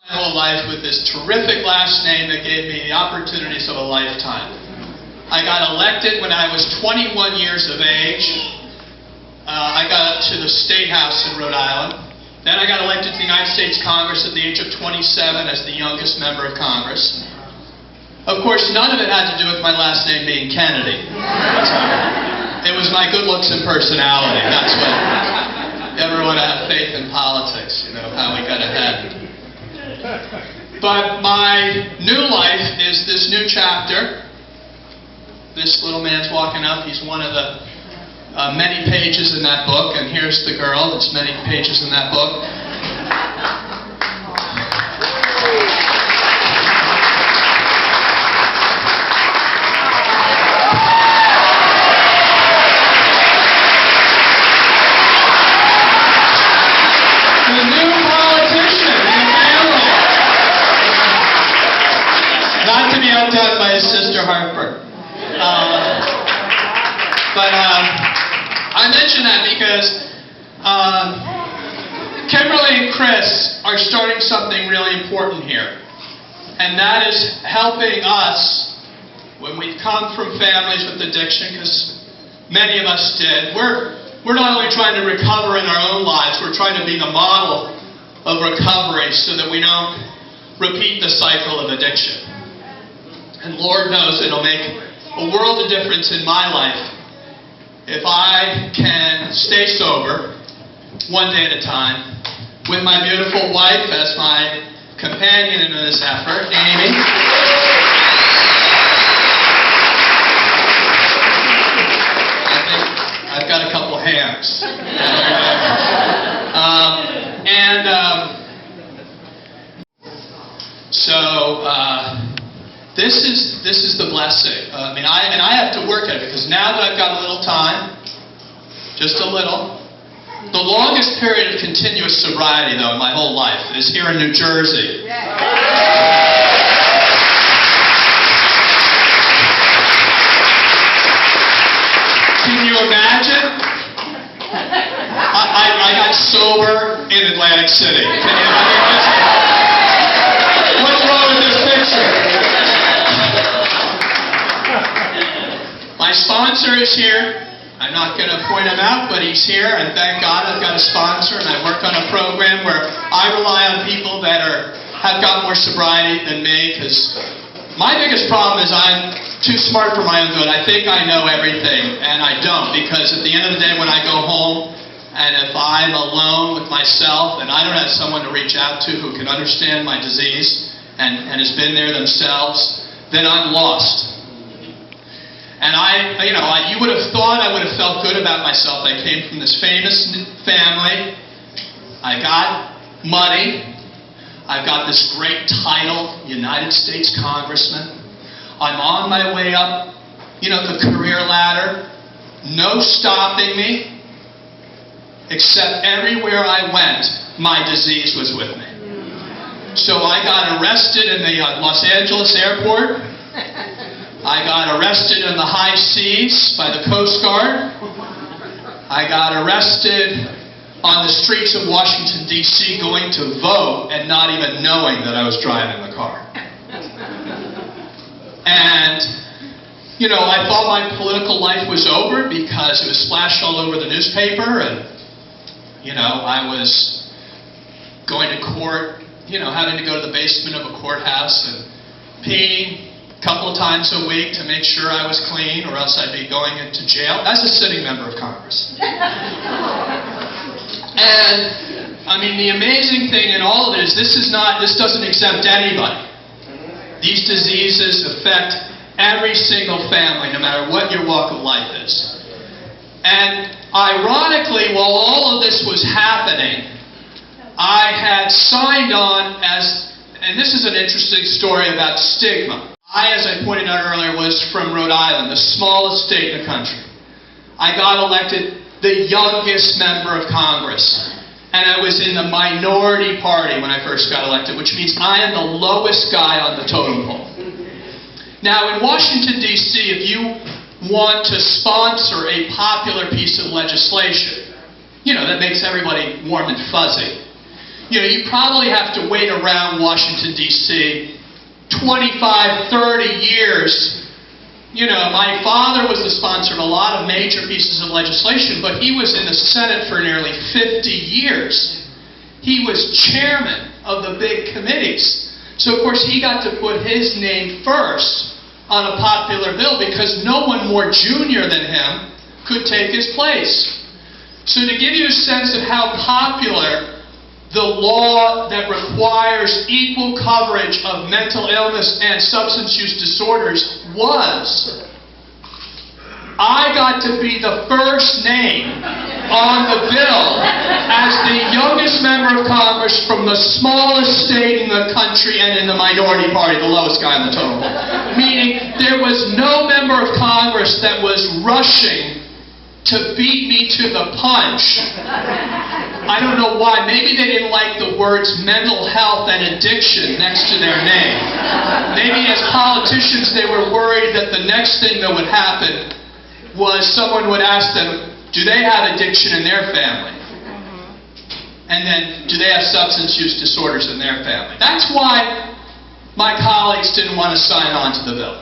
My whole life with this terrific last name that gave me the opportunities of a lifetime. I got elected when I was 21 years of age. I got to the State House in Rhode Island. Then I got elected to the United States Congress at the age of 27 as the youngest member of Congress. Of course, none of it had to do with my last name being Kennedy. It was my good looks and personality. That's what everyone had faith in politics, how we got ahead. But my new life is this new chapter. This little man's walking up. He's one of the many pages in that book, and here's the girl. There's many pages in that book. The new politician in the family. Not to be outdone by his sister Harper. But I mention that because Kimberly and Chris are starting something really important here. And that is helping us, when we come from families with addiction, because many of us did, we're not only trying to recover in our own lives, we're trying to be the model of recovery so that we don't repeat the cycle of addiction. And Lord knows it'll make a world of difference in my life if I can stay sober one day at a time with my beautiful wife as my companion in this effort, Amy. I think I've got a couple hams. This is the blessing. I have to work at it because now that I've got a little time, just a little. The longest period of continuous sobriety, though, in my whole life is here in New Jersey. Can you imagine? I got sober in Atlantic City. What's wrong with this picture? My sponsor is here. I'm not going to point him out, but he's here, and thank God I've got a sponsor, and I work on a program where I rely on people that have got more sobriety than me, because my biggest problem is I'm too smart for my own good. I think I know everything, and I don't, because at the end of the day when I go home, and if I'm alone with myself, and I don't have someone to reach out to who can understand my disease, and has been there themselves, then I'm lost. And you would have thought I would have felt good about myself. I came from this famous family. I got money. I've got this great title, United States Congressman. I'm on my way up, the career ladder. No stopping me. Except everywhere I went, my disease was with me. So I got arrested in the Los Angeles airport. I got arrested in the high seas by the Coast Guard. I got arrested on the streets of Washington, D.C. going to vote and not even knowing that I was driving the car. And, I thought my political life was over because it was splashed all over the newspaper, and, I was going to court, having to go to the basement of a courthouse and peeing a couple of times a week to make sure I was clean, or else I'd be going into jail as a sitting member of Congress. And, the amazing thing in all of it is this doesn't exempt anybody. These diseases affect every single family, no matter what your walk of life is. And ironically, while all of this was happening, I had signed on and this is an interesting story about stigma. As I pointed out earlier, was from Rhode Island, the smallest state in the country. I got elected the youngest member of Congress. And I was in the minority party when I first got elected, which means I am the lowest guy on the totem pole. Now, in Washington, D.C., if you want to sponsor a popular piece of legislation, that makes everybody warm and fuzzy, You probably have to wait around Washington, D.C. 25, 30 years. My father was the sponsor of a lot of major pieces of legislation, but he was in the Senate for nearly 50 years. He was chairman of the big committees. So, of course, he got to put his name first on a popular bill because no one more junior than him could take his place. So to give you a sense of how popular the law that requires equal coverage of mental illness and substance use disorders was, I got to be the first name on the bill as the youngest member of Congress from the smallest state in the country and in the minority party, the lowest guy on the totem pole. Meaning there was no member of Congress that was rushing to beat me to the punch. I don't know why. Maybe they didn't like the words mental health and addiction next to their name. Maybe as politicians they were worried that the next thing that would happen was someone would ask them, do they have addiction in their family? And then, do they have substance use disorders in their family? That's why my colleagues didn't want to sign on to the bill.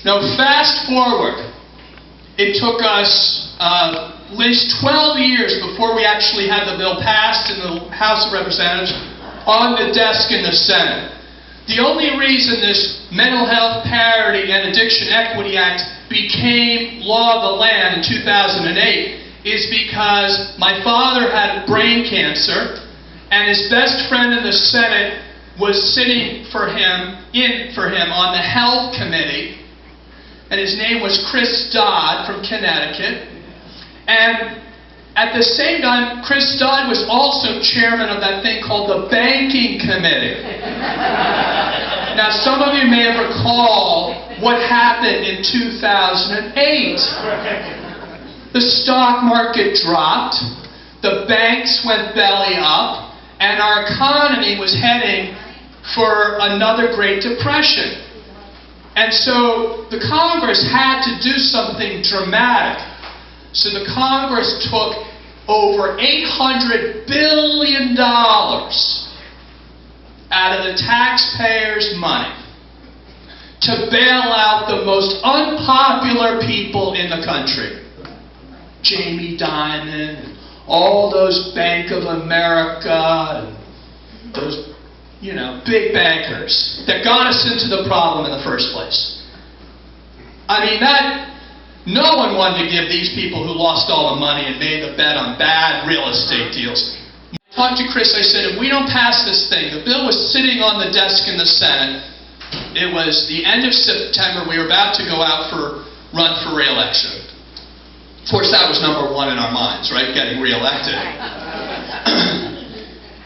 Now, fast forward. It took us at least 12 years before we actually had the bill passed in the House of Representatives on the desk in the Senate. The only reason this Mental Health Parity and Addiction Equity Act became law of the land in 2008 is because my father had brain cancer and his best friend in the Senate was sitting in for him on the Health Committee. And his name was Chris Dodd from Connecticut. And at the same time, Chris Dodd was also chairman of that thing called the Banking Committee. Now, some of you may have recalled what happened in 2008. The stock market dropped, the banks went belly up, and our economy was heading for another Great Depression. And so the Congress had to do something dramatic. So the Congress took over $800 billion out of the taxpayers' money to bail out the most unpopular people in the country. Jamie Dimon, all those Bank of America, and those big bankers that got us into the problem in the first place. I mean, no one wanted to give these people who lost all the money and made the bet on bad real estate deals. I talked to Chris, I said, if we don't pass this thing, the bill was sitting on the desk in the Senate. It was the end of September. We were about to go out run for re-election. Of course, that was number one in our minds, right? Getting re-elected.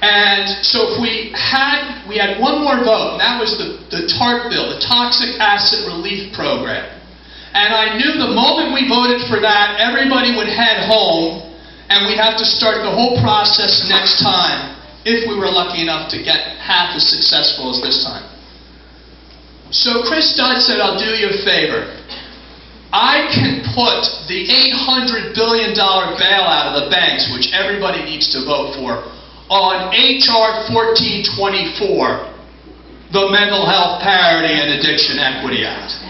And so if we had one more vote, and that was the TARP bill, the Toxic Asset Relief Program. And I knew the moment we voted for that, everybody would head home, and we'd have to start the whole process next time, if we were lucky enough to get half as successful as this time. So Chris Dodd said, I'll do you a favor. I can put the $800 billion bailout of the banks, which everybody needs to vote for, on H.R. 1424, the Mental Health Parity and Addiction Equity Act.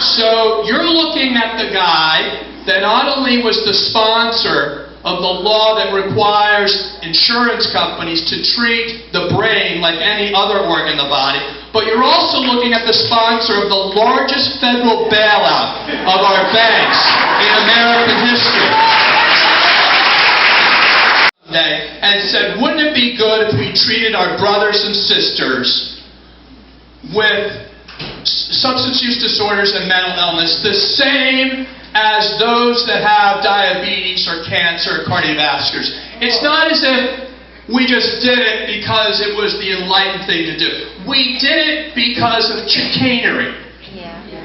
So you're looking at the guy that not only was the sponsor of the law that requires insurance companies to treat the brain like any other organ in the body, but you're also looking at the sponsor of the largest federal bailout of our banks in American history. And said, wouldn't it be good if we treated our brothers and sisters with substance use disorders and mental illness the same as those that have diabetes or cancer or cardiovasculars? It's not as if we just did it because it was the enlightened thing to do. We did it because of chicanery.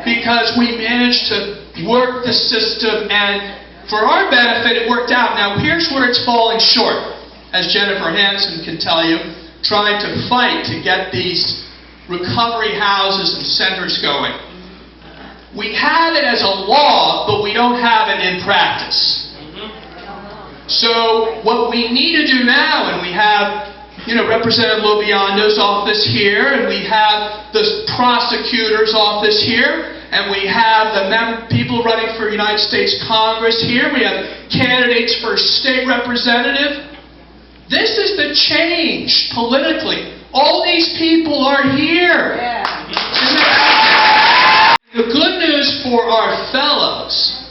Because we managed to work the system, and for our benefit, it worked out. Now, here's where it's falling short, as Jennifer Hansen can tell you, trying to fight to get these recovery houses and centers going. We have it as a law, but we don't have it in practice. So what we need to do now, and we have Representative Lobiondo's office here, and we have the prosecutor's office here, and we have the people running for United States Congress here. We have candidates for state representative. This is the change politically. All these people are here. The good news for our fellows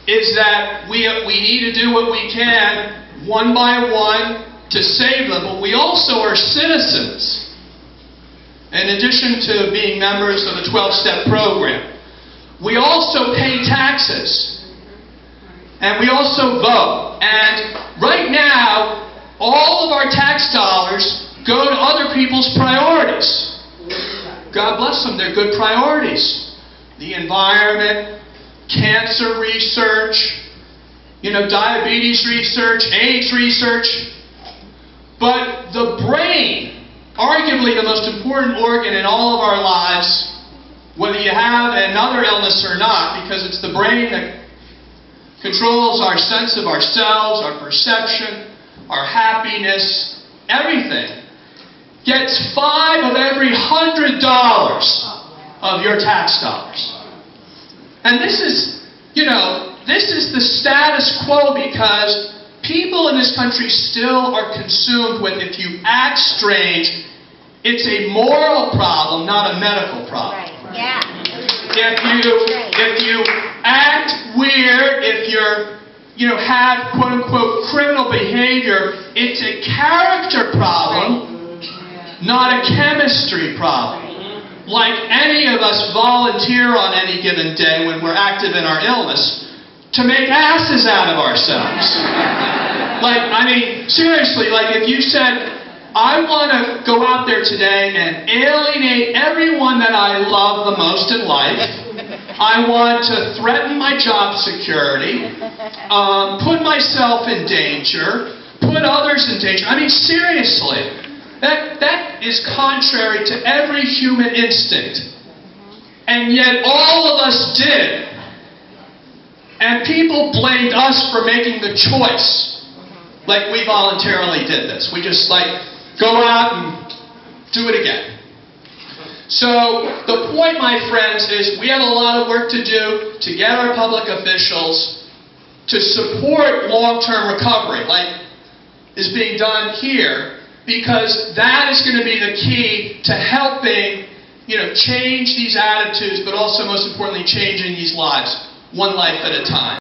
is that we need to do what we can, one by one, to save them, but we also are citizens. In addition to being members of the 12-step program, we also pay taxes, and we also vote. And right now, all of our tax dollars go to other people's priorities. God bless them, they're good priorities. The environment, cancer research, diabetes research, AIDS research. But the brain, arguably the most important organ in all of our lives, whether you have another illness or not, because it's the brain that controls our sense of ourselves, our perception, our happiness, everything, gets $5 of every $100 of your tax dollars. And this is the status quo because people in this country still are consumed with, if you act strange, it's a moral problem, not a medical problem. Right. Yeah. If you act weird, if have quote-unquote criminal behavior, it's a character problem, not a chemistry problem. Like any of us volunteer on any given day when we're active in our illness to make asses out of ourselves. Seriously, if you said, I want to go out there today and alienate everyone that I love the most in life. I want to threaten my job security, put myself in danger, put others in danger. Seriously, that is contrary to every human instinct. And yet all of us did it. And people blamed us for making the choice. We voluntarily did this. We just go out and do it again. So the point, my friends, is we have a lot of work to do to get our public officials to support long-term recovery, like is being done here, because that is going to be the key to helping, change these attitudes, but also most importantly, changing these lives, one life at a time.